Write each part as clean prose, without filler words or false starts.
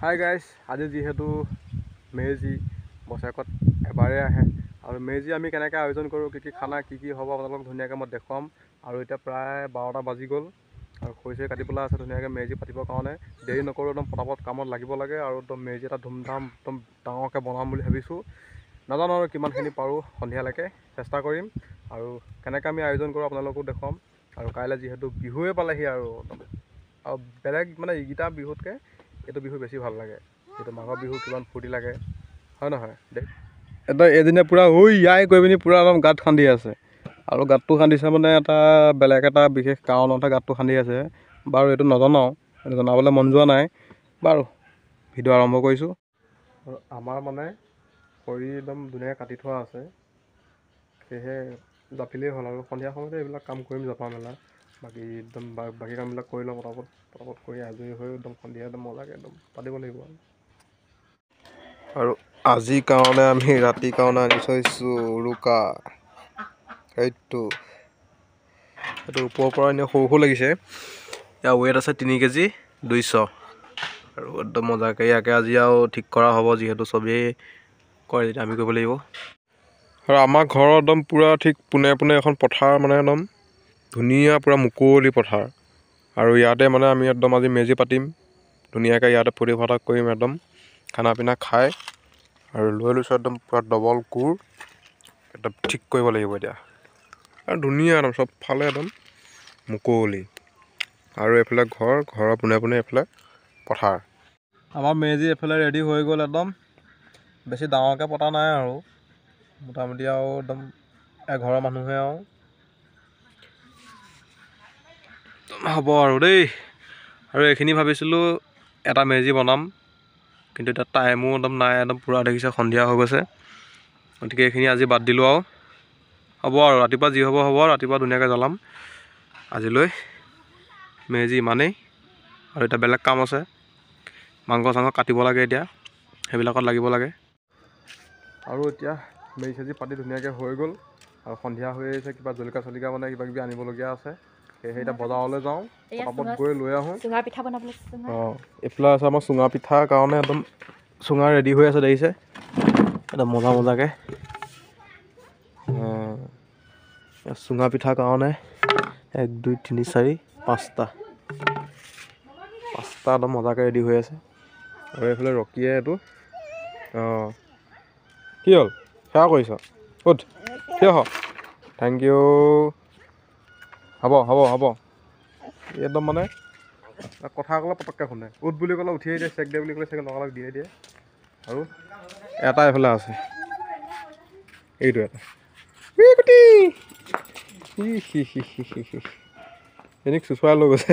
Hi guys, আজি যিহেতু মেজি বছৰেকত এবাৰেই আহে আৰু মেজি আমি কেনেকৈ আয়োজন কৰোঁ, কি খানা কি হ'ব আপোনালোকক ধুনীয়াকৈ মই দেখুৱাম। আৰু এতিয়া প্ৰায় 12টা বাজি গ'ল আৰু খৰি চৰি কাটি পেলাই আছে ধুনীয়াকৈ মেজি পাতিবৰ কাৰণে। দেৰি নকৰোঁ, একদম পটাপট কামত লাগিব লাগে আৰু একদম মেজি এটা ধুমধাম একদম ডাঙৰকৈ বনাম বুলি ভাবিছোঁ। নাজানো আৰু কিমানখিনি পাৰোঁ, সন্ধিয়ালৈকে চেষ্টা কৰিম আৰু কেনেকৈ আমি আয়োজন কৰোঁ আপোনালোকো দেখুৱাম। আৰু কাইলৈ যিহেতু বিহুৱে পালেহি আৰু বেলেগ মানে এইকেইটা বিহুতকৈ এইটো বিহু বেছি ভাল লাগে। যিটো মাঘৰ বিহু কিমান ফূৰ্তি লাগে, হয় নহয়? এটা এদিনে পূৰা ইয়াই কৈ পিনি পূৰা একদম গাঁত খান্দি আছে আৰু গাঁতটো খান্দিছে মানে এটা বেলেগ এটা বিশেষ কাৰণতহে গাঁতটো খান্দি আছে। বাৰু এইটো নজনাওঁ, এইটো জনাবলৈ মন যোৱা নাই। বাৰু ভিডিঅ' আৰম্ভ কৰিছোঁ। আৰু আমাৰ মানে খৰি একদম ধুনীয়াকৈ কাটি থোৱা আছে, সেয়েহে জাপিলেই হ'ল আৰু সন্ধিয়া সময়তে এইবিলাক কাম কৰিম, জপা মেলা বাকী একদম বাকী কামবিলাক কৰি লওঁ পটাপট কৰি আজৰি হৈ একদম সন্ধিয়া একদম মজাকৈ একদম পাতিব লাগিব। আৰু আজিৰ কাৰণে আমি ৰাতিৰ কাৰণে আনি থৈছোঁ উৰুকা। সেইটো ওপৰৰ পৰা এনেই সৰু সৰু লাগিছে। ইয়াৰ ৱেইট আছে 3 কেজি 200 আৰু একদম মজাকৈ ইয়াকে আজি আৰু ঠিক কৰা হ'ব, যিহেতু চবেই কয় যেতিয়া আমি কৰিব লাগিব। আৰু আমাৰ ঘৰৰ একদম পূৰা ঠিক পোনে পোনে এখন পথাৰ, মানে একদম ধুনীয়া পূৰা মুকলি পথাৰ। আৰু ইয়াতে মানে আমি একদম আজি মেজি পাতিম ধুনীয়াকৈ, ইয়াতে ফূৰ্তি ফাৰ্তা কৰিম, একদম খানা পিনা খাই আৰু লৈ লৈছোঁ একদম পূৰা ডবল কোৰ একদম ঠিক কৰিব লাগিব এতিয়া। আৰু ধুনীয়া একদম চবফালে একদম মুকলি আৰু এইফালে ঘৰৰ পোনে পোনে এইফালে পথাৰ। আমাৰ মেজি এইফালে ৰেডি হৈ গ'ল, একদম বেছি ডাঙৰকৈ পতা নাই আৰু মোটামুটি আৰু একদম এঘৰৰ মানুহে আৰু হ'ব আৰু দেই। আৰু এইখিনি ভাবিছিলোঁ এটা মেজি বনাম, কিন্তু এতিয়া টাইমো একদম নাই, একদম পূৰা দেখিছে সন্ধিয়া হৈ গৈছে, গতিকে এইখিনি আজি বাদ দিলোঁ আৰু হ'ব আৰু ৰাতিপুৱা যি হ'ব হ'ব, ৰাতিপুৱা ধুনীয়াকৈ জ্বলাম। আজিলৈ মেজি ইমানেই, আৰু এতিয়া বেলেগ কাম আছে, মাংস চাংস কাটিব লাগে, এতিয়া সেইবিলাকত লাগিব লাগে। আৰু এতিয়া মেজি চেজি পাতি ধুনীয়াকৈ হৈ গ'ল আৰু সন্ধিয়া হৈ আহিছে, কিবা জলকীয়া চলকীয়া মানে কিবা কিবি আনিবলগীয়া আছে, সেয়েহে এতিয়া বজাৰলৈ যাওঁ, পটাপট গৈ লৈ আহোঁ। চুঙা পিঠা বনাবলৈ অঁ, এইফালে আছে আমাৰ চুঙা পিঠাৰ কাৰণে একদম চুঙা ৰেডি হৈ আছে, দেখিছে একদম মজাকৈ। চুঙা পিঠাৰ কাৰণে 1 2 3 4 5টা একদম মজাকৈ ৰেডি হৈ আছে। আৰু এইফালে ৰকিয়ে এইটো অঁ, কি হ'ল সেৱা কৰিছ? উঠ থিয় হ, থেংক ইউ। হ'ব একদম মানে কথা ক'লে পটককৈ শুনে, উঠ বুলি ক'লে উঠিয়ে দিয়ে, চেক দে বুলি ক'লে চেক লগালগ দিয়ে দিয়ে। আৰু এটা এইফালে আছে, এইটো এটা এনেক চুচৰাই লৈ গৈছে।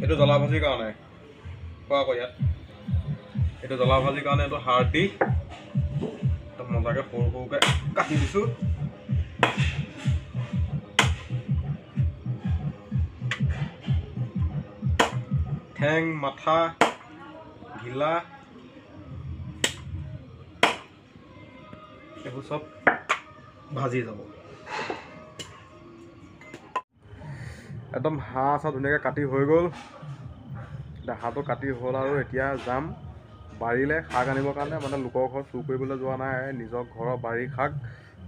এইটো জ্বলা ভাজিৰ কাৰণে কোৱা আকৌ ইয়াত, এইটো জ্বলা ভাজিৰ কাৰণে এইটো হাৰ্ডি একদম মজাকৈ সৰু সৰুকৈ কাটি দিছোঁ। ঠেং মাথা ঘিলা এইবোৰ চব ভাজি যাব। একদম হাঁহ চাহ ধুনীয়াকৈ কাটি হৈ গ'ল, এতিয়া হাঁহটো কাটি হ'ল আৰু এতিয়া যাম বাৰীলৈ শাক আনিবৰ কাৰণে। মানে লোকৰ ঘৰত চুৰ কৰিবলৈ যোৱা নাই, নিজৰ ঘৰৰ বাৰীৰ শাক,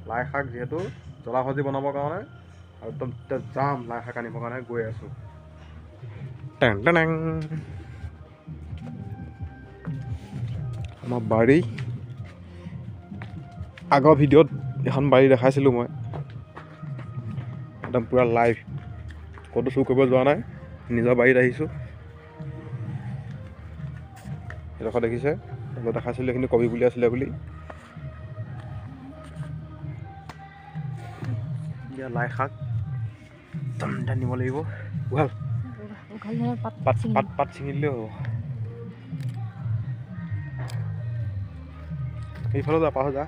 লাই শাক, যিহেতু জ্বলা ভাজি বনাবৰ কাৰণে। আৰু একদম এতিয়া যাম লাই শাক আনিবৰ কাৰণে, গৈ আছোঁ। টেং টেং আমাৰ বাৰী, আগৰ ভিডিঅ'ত এখন বাৰী দেখাইছিলোঁ মই, একদম পূৰা লাইভ, ক'তো চুৰ কৰিব যোৱা নাই, নিজৰ বাৰীত আহিছোঁ। এডোখৰ দেখিছে, দেখাইছিলোঁ এইখিনি কবি পুলি আছিলে বুলি। এতিয়া লাই শাক নিব লাগিব, পাত ছিঙি দিলেও হ'ব। এইফালে যা, পাহৰ যা।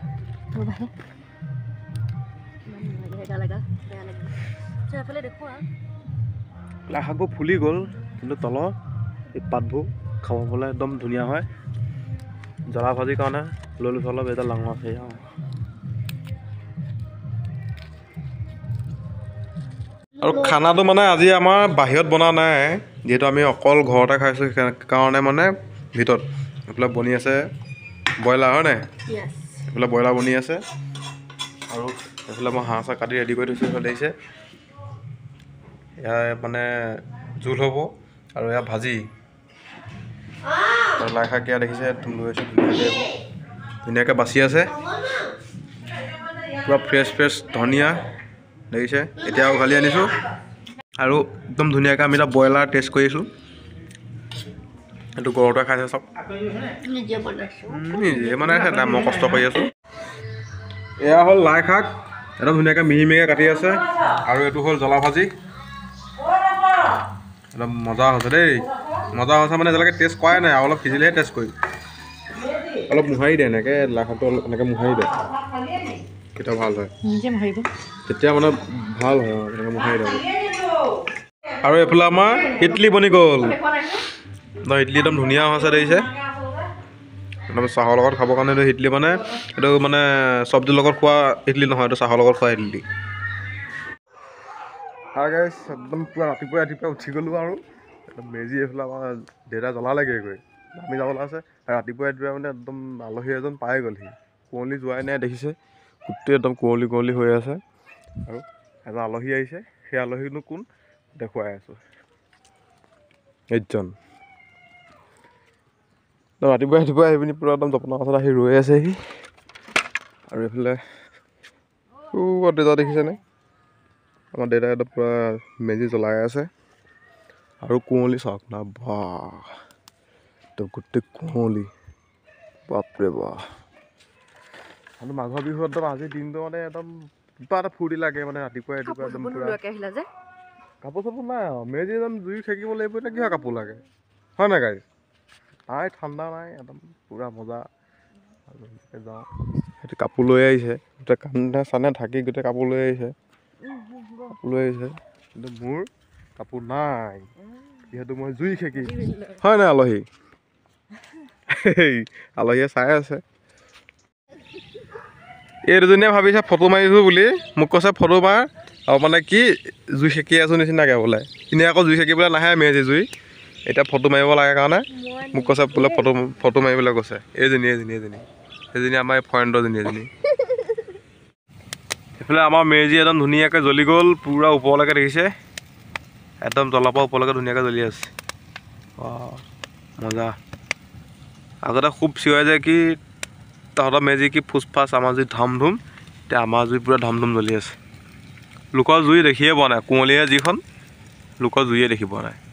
লাই শাকবোৰ ফুলি গ'ল কিন্তু তলৰ এই পাতবোৰ খাবলৈ একদম ধুনীয়া হয় জ্বলা ভাজিৰ কাৰণে লৈ লৈছোঁ অলপ এটা ডাঙৰ আছে আৰু খানাটো মানে আজি আমাৰ বাহিৰত বনোৱা নাই যিহেতু আমি অকল ঘৰতে খাইছোঁ সেইকাৰণে মানে ভিতৰত এইফালে বনি আছে ব্ৰইলাৰ হয় নাই এইফালে ব্ৰইলাৰ বনি আছে আৰু এইফালে মই হাঁহ চাহ কাটি ৰেডি কৰি থৈছোঁ এইফালে দেখিছে এয়া মানে জোল হ'ব আৰু এয়া ভাজি আৰু লাই শাক এয়া দেখিছে লৈ আছোঁ ধুনীয়াকৈ বাচি আছে পূৰা ফ্ৰেছ ধনিয়া দেখিছে এতিয়া উঘালি আনিছোঁ আৰু একদম ধুনীয়াকৈ আমি এটা ব্ৰইলাৰ টেষ্ট কৰিছোঁ এইটো ঘৰতে খাইছে চব নিজে মানে মই কষ্ট কৰি আছোঁ এয়া হ'ল লাই শাক একদম ধুনীয়াকৈ মিহি মিহিকৈ কাটি আছে আৰু এইটো হ'ল জ্বলা ভাজি একদম মজা হৈছে দেই মজা হৈছে মানে এতিয়ালৈকে টেষ্ট কৰাই নাই আৰু অলপ সিজিলেহে টেষ্ট কৰিম অলপ মোহাৰি দিয়ে এনেকৈ লাই শাকটো অলপ এনেকৈ মোহাৰি দিয়ে কেতিয়া ভাল হয় তেতিয়া মানে ভাল হয় এনেকৈ মোহাৰি দিয়ে আৰু এইফালে আমাৰ ইডলি বনি গ'ল ইডলি একদম ধুনীয়া হৈছে দেখিছে একদম চাহৰ লগত খাবৰ কাৰণে এইটো ইডলি মানে এইটো মানে চব্জিৰ লগত খোৱা ইডলি নহয় এইটো চাহৰ লগত খোৱা ইডলি হাই গাইছ একদম পূৰা ৰাতিপুৱা উঠি গ'লোঁ আৰু একদম মেজি এইফালে আমাৰ দেউতা জ্বলালেগৈ গৈ আমি যাবলৈ আছে ৰাতিপুৱা মানে একদম আলহী এজন পাই গ'লহি কুঁৱলী যোৱাই নাই দেখিছে গোটেই একদম কুঁৱলী হৈ আছে আৰু এজন আলহী আহিছে সেই আলহীনো কোন দেখুৱাই আছোঁ এইজন ৰাতিপুৱা আহি পিনি পূৰা একদম জপনা গছত আহি ৰৈ আছেহি আৰু এইফালে দেউতা দেখিছেনে আমাৰ দেউতাই একদম পূৰা মেজি জ্বলাই আছে আৰু কুঁৱলী চাওক না বাহ একদম গোটেই কুঁৱলী বাপৰে বাহ আৰু মাঘৰ বিহু একদম আজিৰ দিনটো মানে একদম কিবা এটা ফূৰ্তি লাগে মানে ৰাতিপুৱা একদম কাপোৰ চাপোৰ নাই আৰু মেজি একদম জুই সেকিব লাগিব এতিয়া কিহৰ কাপোৰ লাগে হয় নাই গাইজ নাই ঠাণ্ডা নাই একদম পূৰা মজা যাওঁ সেইটো কাপোৰ লৈ আহিছে গোটেই কাণে চানে ঢাকি গোটেই কাপোৰ লৈ আহিছে কিন্তু মোৰ কাপোৰ নাই যিহেতু মই জুই সেকি হয় নাই আলহীয়ে চাই আছে এই দুজনীয়ে ভাবিছে ফটো মাৰিছোঁ বুলি মোক কৈছে ফটো মাৰ আৰু মানে কি জুই সেকি আছোঁ নিচিনাকৈ বোলে এনেই আকৌ জুই সেকিবলৈ নাহে মেজি জুই এতিয়া ফটো মাৰিব লাগে কাৰণে মোক কৈছে বোলে ফটো মাৰিবলৈ কৈছে এইজনী আমাৰ ফ্ৰেণ্ডৰজনী এইফালে আমাৰ মেজি একদম ধুনীয়াকৈ জ্বলি গ'ল পূৰা ওপৰলৈকে দেখিছে একদম জ্বলাৰ পৰা ওপৰলৈকে ধুনীয়াকৈ জ্বলি আছে মজা আগতে খুব চিঞৰে যে কি তহঁতৰ মেজি কি ফুচফাচ আমাৰ জুই ধামধুম এতিয়া আমাৰ জুই পূৰা ধামধুম জ্বলি আছে লোকৰ জুই দেখিয়ে পোৱা নাই কুঁৱলীয়ে যিখন লোকৰ জুইয়ে দেখি পোৱা নাই